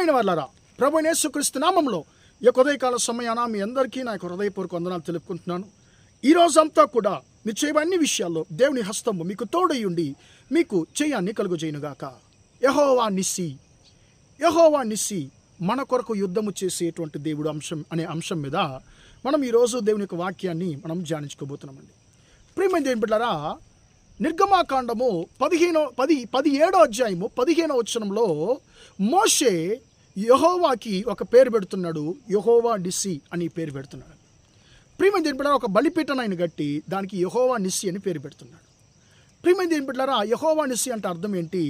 ప్రియమైన వాళ్ళారా, ప్రభువైన యేసుక్రీస్తు నామములో ఈ ఉదయకాల సమయాన మీ అందరికీ నా యొక్క హృదయపూర్వక వందనాలు తెలుపుకుంటున్నాను. ఈ రోజంతా కూడా మీ చేయబడిన అన్ని విషయాల్లో దేవుని హస్తము మీకు తోడై ఉండి మీకు చేయాన్ని కలుగజేయునుగాక. యెహోవా నిస్సి మన కొరకు యుద్ధము చేసేటువంటి దేవుడు అనే అంశం మీద మనం ఈరోజు దేవుని యొక్క వాక్యాన్ని మనం ధ్యానించుకోబోతున్నామండి. ప్రియమైన దేవుని బిడ్డలారా, నిర్గమాకాండము 17వ అధ్యాయము 15వ వచనంలో మోషే యెహోవాకి ఒక పేరు పెడుతున్నాడు. యెహోవా నిస్సి అని పేరు పెడుతున్నాడు. ప్రియమైన దేవుని బిడ్డలారా, ఒక బలిపీఠను ఆయన గట్టి దానికి యెహోవా నిస్సి అని పేరు పెడుతున్నాడు. ప్రియమైన దేవుని బిడ్డలారా, యెహోవా నిస్సి అంటే అర్థం ఏంటి?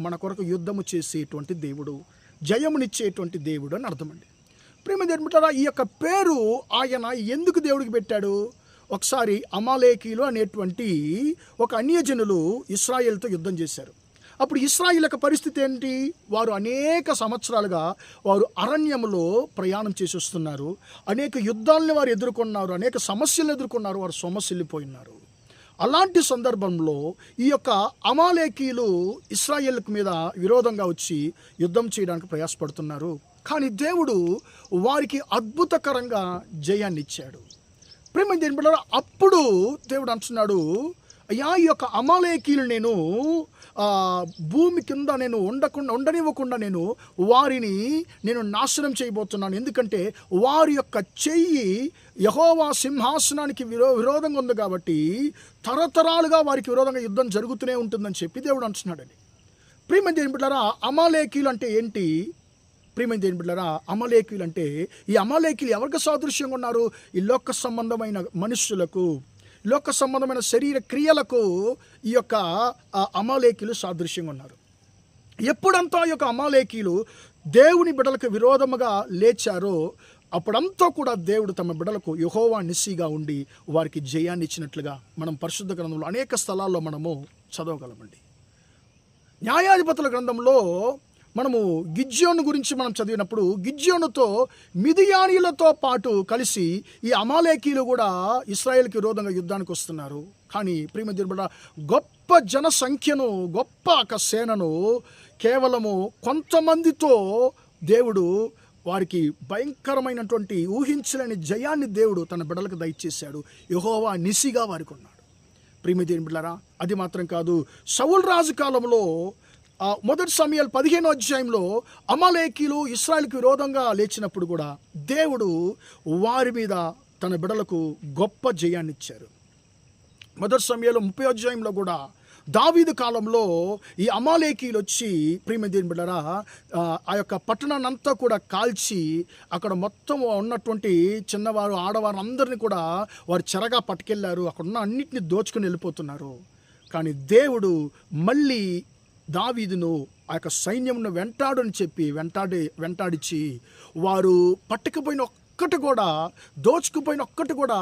మన కొరకు యుద్ధము చేసేటువంటి దేవుడు, జయమునిచ్చేటువంటి దేవుడు అని అర్థం అండి. ప్రియమైన దేవుని బిడ్డలారా, ఈ యొక్క పేరు ఆయన ఎందుకు దేవుడికి పెట్టాడు? ఒకసారి అమాలేకీలు అనేటువంటి ఒక అన్యజనులు ఇశ్రాయేలుతో యుద్ధం చేశారు. అప్పుడు ఇశ్రాయేలు యొక్క పరిస్థితి ఏంటి? వారు అనేక సంవత్సరాలుగా వారు అరణ్యములో ప్రయాణం చేసి వస్తున్నారు. అనేక యుద్ధాలను వారు ఎదుర్కొన్నారు, అనేక సమస్యలు ఎదుర్కొన్నారు, వారు సొమ్మసిల్లిపోయినారు. అలాంటి సందర్భంలో ఈ యొక్క అమాలేకీలు ఇశ్రాయేలుకు మీద విరోధంగా వచ్చి యుద్ధం చేయడానికి ప్రయాసపడుతున్నారు. కానీ దేవుడు వారికి అద్భుతకరంగా జయాన్ని ఇచ్చాడు. ప్రియమైన దేవుని బిడ్డలారా, అప్పుడు దేవుడు అంటున్నాడు, అయ్యా, ఈ యొక్క అమాలేకీలు నేను భూమి కింద నేను ఉండనివ్వకుండా వారిని నాశనం చేయబోతున్నాను. ఎందుకంటే వారి యొక్క చెయ్యి యెహోవా సింహాసనానికి విరోధంగా ఉంది కాబట్టి తరతరాలుగా వారికి విరోధంగా యుద్ధం జరుగుతూనే ఉంటుందని చెప్పి దేవుడు అంటున్నాడని. ప్రియమైన దేవుని బిడ్డలారా, అమాలేకీలు అంటే ఏంటి? ప్రియమైన దేవుని బిడ్డలారా, అమాలేకీలు అంటే ఈ అమాలేకీలు ఎవరికి సాదృశ్యంగా ఉన్నారు? ఈ లోక సంబంధమైన మనుష్యులకు, లోక సంబంధమైన శరీర క్రియలకు ఈ యొక్క అమాలేకీలు సాదృశ్యంగా ఉన్నారు. ఎప్పుడంతా ఈ యొక్క అమాలేకీలు దేవుని బిడ్డలకు విరోధముగా లేచారో అప్పుడంతా కూడా దేవుడు తమ బిడ్డలకు యెహోవా నిస్సిగా ఉండి వారికి జయాన్ని ఇచ్చినట్లుగా మనం పరిశుద్ధ గ్రంథంలో అనేక స్థలాల్లో మనము చదవగలమండి. న్యాయాధిపతుల గ్రంథంలో మనము గిద్యోను గురించి మనం చదివినప్పుడు గిద్యోనుతో మిదియానీలతో పాటు కలిసి ఈ అమాలేకీలు కూడా ఇశ్రాయేలుకి విరోధంగా యుద్ధానికి వస్తున్నారు. కానీ ప్రియమైన దేవుని బిడ్డ, గొప్ప జనసంఖ్యను, గొప్ప ఒక సేనను కేవలము కొంతమందితో దేవుడు వారికి భయంకరమైనటువంటి ఊహించలేని జయాన్ని దేవుడు తన బిడ్డలకు దయచేశాడు. యెహోవా నిస్సిగా వారికి ఉన్నాడు. ప్రియమైన దేవుని బిడ్డలారా, అది మాత్రం కాదు, సౌలు రాజు కాలంలో 1 సమూయేలు 15వ అధ్యాయంలో అమాలేకీలు ఇశ్రాయేలుకు విరోధంగా లేచినప్పుడు కూడా దేవుడు వారి మీద తన బిడ్డలకు గొప్ప జయాన్ని ఇచ్చారు. 1 సమూయేలు 30వ అధ్యాయంలో కూడా దావీదు కాలంలో ఈ అమాలేకీలు వచ్చి ప్రియమైన దేవుని బిడ్డలారా ఆ యొక్క పట్టణాన్ని అంతా కూడా కాల్చి అక్కడ మొత్తం ఉన్నటువంటి చిన్నవారు, ఆడవారు అందరినీ కూడా వారు చెరగా పట్టుకెళ్లారు. అక్కడ ఉన్న అన్నిటిని దోచుకుని వెళ్ళిపోతున్నారు. కానీ దేవుడు మళ్ళీ దావీదును ఆ యొక్క సైన్యమును వెంటాడని చెప్పి వెంటాడిచ్చి వారు పట్టుకుపోయిన ఒక్కటి కూడా, దోచుకుపోయిన ఒక్కటి కూడా,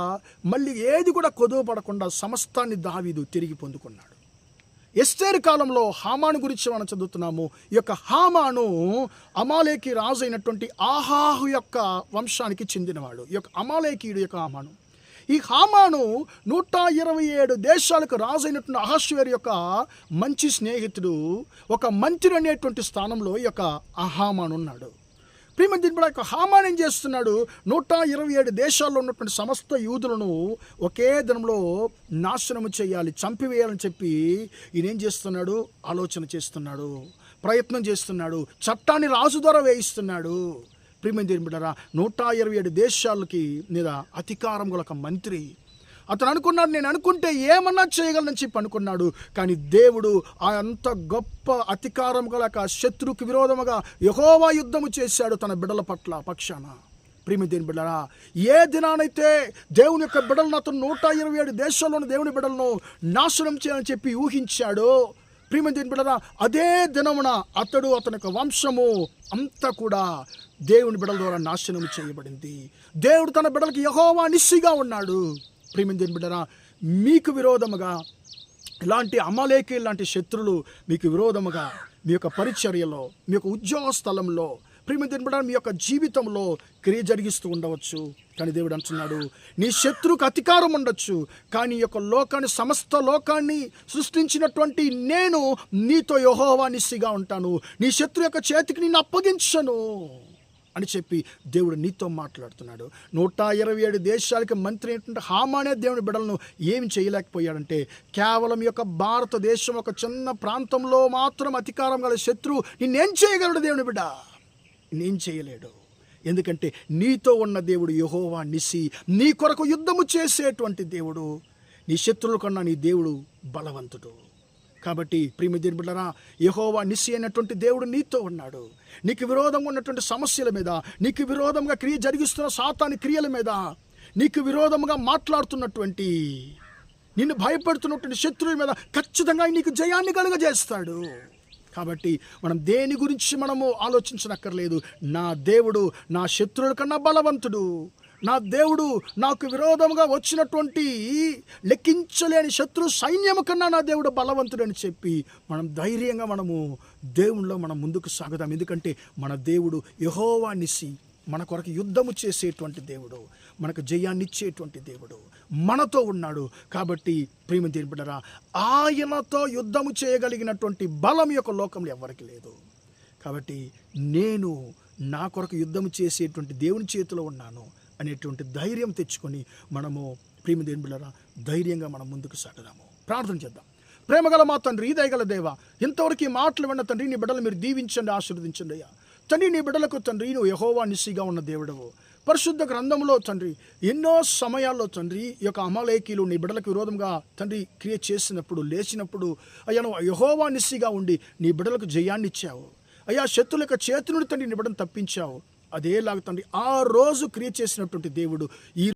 మళ్ళీ ఏది కూడా కొదువపడకుండా సమస్తాన్ని దావీదు తిరిగి పొందుకున్నాడు. ఎస్తేరు కాలంలో హామాను గురించి మనం చదువుతున్నాము. ఈ యొక్క హామాను అమాలేకీ రాజు అయినటువంటి ఆహాహు యొక్క వంశానికి చెందినవాడు. ఈ యొక్క అమాలేకీయుడు యొక్క హామాను. ఈ హామాను 127 దేశాలకు రాజైనటువంటి అహష్వేరు యొక్క మంచి స్నేహితుడు, ఒక మంత్రి అనేటువంటి స్థానంలో ఈ యొక్క హామాను ఉన్నాడు. ప్రియమైన దేవుని బిడ్డ, హామాను ఏం చేస్తున్నాడు? 127 దేశాల్లో ఉన్నటువంటి సమస్త యూదులను ఒకే దినంలో నాశనము చేయాలి, చంపివేయాలని చెప్పి ఈయనేం చేస్తున్నాడు? ఆలోచన చేస్తున్నాడు, ప్రయత్నం చేస్తున్నాడు, చట్టాన్ని రాజు ద్వారా వేయిస్తున్నాడు. ప్రియమైన దేవుని బిడ్డలారా, 127 దేశాలకి మీద అధికారం గల ఒక మంత్రి. అతను అనుకున్నాడు, నేను అనుకుంటే ఏమన్నా చేయగలనని చెప్పి అనుకున్నాడు. కానీ దేవుడు ఆ అంత గొప్ప అధికారం గల శత్రువుకి విరోధముగా యెహోవా యుద్ధము చేశాడు తన బిడ్డల పక్షాన. ప్రియమైన దేవుని బిడ్డలారా, ఏ దినానైతే దేవుని యొక్క బిడ్డలను అతను 127 దేశాల్లోని దేవుని బిడ్డలను నాశనం చేయాలని చెప్పి ఊహించాడో, ప్రియమైన దేవుని బిడ్డలారా, అదే దినమున అతని యొక్క వంశము అంతా కూడా దేవుని బిడ్డల ద్వారా నాశనం చేయబడింది. దేవుడు తన బిడ్డలకి యెహోవా నిస్సిగా ఉన్నాడు. ప్రియమైన దేవుని బిడ్డలారా, మీకు విరోధముగా ఇలాంటి అమాలేకీలు లాంటి శత్రులు మీకు విరోధముగా మీ యొక్క పరిచర్యలో, మీ యొక్క ఉద్యోగ స్థలంలో, ప్రియమైన దేవుని బిడ్డలారా, మీ యొక్క జీవితంలో క్రియ జరిగిస్తూ ఉండవచ్చు. కానీ దేవుడు అంటున్నాడు, నీ శత్రువుకు అధికారం ఉండొచ్చు, కానీ ఈ యొక్క లోకాన్ని, సమస్త లోకాన్ని సృష్టించినటువంటి నేను నీతో యెహోవా నిస్సిగా ఉంటాను, నీ శత్రు యొక్క చేతికి నిన్ను అప్పగించను అని చెప్పి దేవుడు నీతో మాట్లాడుతున్నాడు. 127 దేశాలకి మంత్రి అయినటువంటి హామానే దేవుని బిడ్డలను ఏమి చేయలేకపోయాడంటే, కేవలం ఈ యొక్క భారతదేశం ఒక చిన్న ప్రాంతంలో మాత్రం అధికారం గల శత్రువు నిన్నేం చేయగలడు? దేవుని బిడ్డ నేనేం చేయలేడు. ఎందుకంటే నీతో ఉన్న దేవుడు యెహోవా నిస్సి, నీ కొరకు యుద్ధము చేసేటువంటి దేవుడు. నీ శత్రువుల కన్నా నీ దేవుడు బలవంతుడు. కాబట్టి ప్రియమైన దేవుని బిడ్డలారా, యెహోవా నిస్సి అయినటువంటి దేవుడు నీతో ఉన్నాడు. నీకు విరోధంగా ఉన్నటువంటి సమస్యల మీద, నీకు విరోధంగా క్రియ జరిగిస్తున్న సాతాని క్రియల మీద, నీకు విరోధంగా మాట్లాడుతున్నటువంటి, నిన్ను భయపెడుతున్నటువంటి శత్రువుల మీద ఖచ్చితంగా నీకు జయాన్ని కలుగజేస్తాడు. కాబట్టి మనం దేని గురించి మనము ఆలోచించనక్కర్లేదు. నా దేవుడు నా శత్రువుల కన్నా బలవంతుడు, నా దేవుడు నాకు విరోధంగా వచ్చినటువంటి లెక్కించలేని శత్రు సైన్యము కన్నా నా దేవుడు బలవంతుడని చెప్పి మనం ధైర్యంగా మనము దేవునిలో మనం ముందుకు సాగుదాం. ఎందుకంటే మన దేవుడు యెహోవా నిస్సి, మన కొరకు యుద్ధము చేసేటువంటి దేవుడు, మనకు జయాన్ని ఇచ్చేటువంటి దేవుడు మనతో ఉన్నాడు. కాబట్టి ప్రియమైన దేవుని బిడ్డలారా, ఆయనతో యుద్ధము చేయగలిగినటువంటి బలం యొక్క లోకంలో ఎవరికి లేదు. కాబట్టి నేను నా కొరకు యుద్ధము చేసేటువంటి దేవుని చేతిలో ఉన్నాను అనేటువంటి ధైర్యం తెచ్చుకొని మనము ప్రియమైన దేవుని బిడ్డలారా ధైర్యంగా మనం ముందుకు సాగుదాము. ప్రార్థన చేద్దాం. ప్రేమగల మా తండ్రి, దయగల దేవ, ఇంతవరకు ఈ మాటలు విన్న తండ్రి, నీ బిడ్డలు మీరు దీవించండి, ఆశీర్వదించండి అయ్యా. తండ్రి, నీ బిడ్డలకు తండ్రి నువ్వు యెహోవా నిస్సిగా ఉన్న దేవుడవు. పరిశుద్ధ గ్రంథంలో తండ్రి ఎన్నో సమయాల్లో తండ్రి ఈ యొక్క అమాలేకీలు నీ బిడ్డలకు విరోధంగా తండ్రి క్రియ చేసినప్పుడు, లేచినప్పుడు అయ్యా నువ్వు యెహోవా నిస్సిగా ఉండి నీ బిడ్డలకు జయాన్ని ఇచ్చావు అయ్యా. శత్రుల యొక్క చేతి నుండి తండ్రి నీ బిడ్డను తప్పించావు. అదేలాగా తండ్రి ఆ రోజు క్రియ చేసినటువంటి దేవుడు ఈ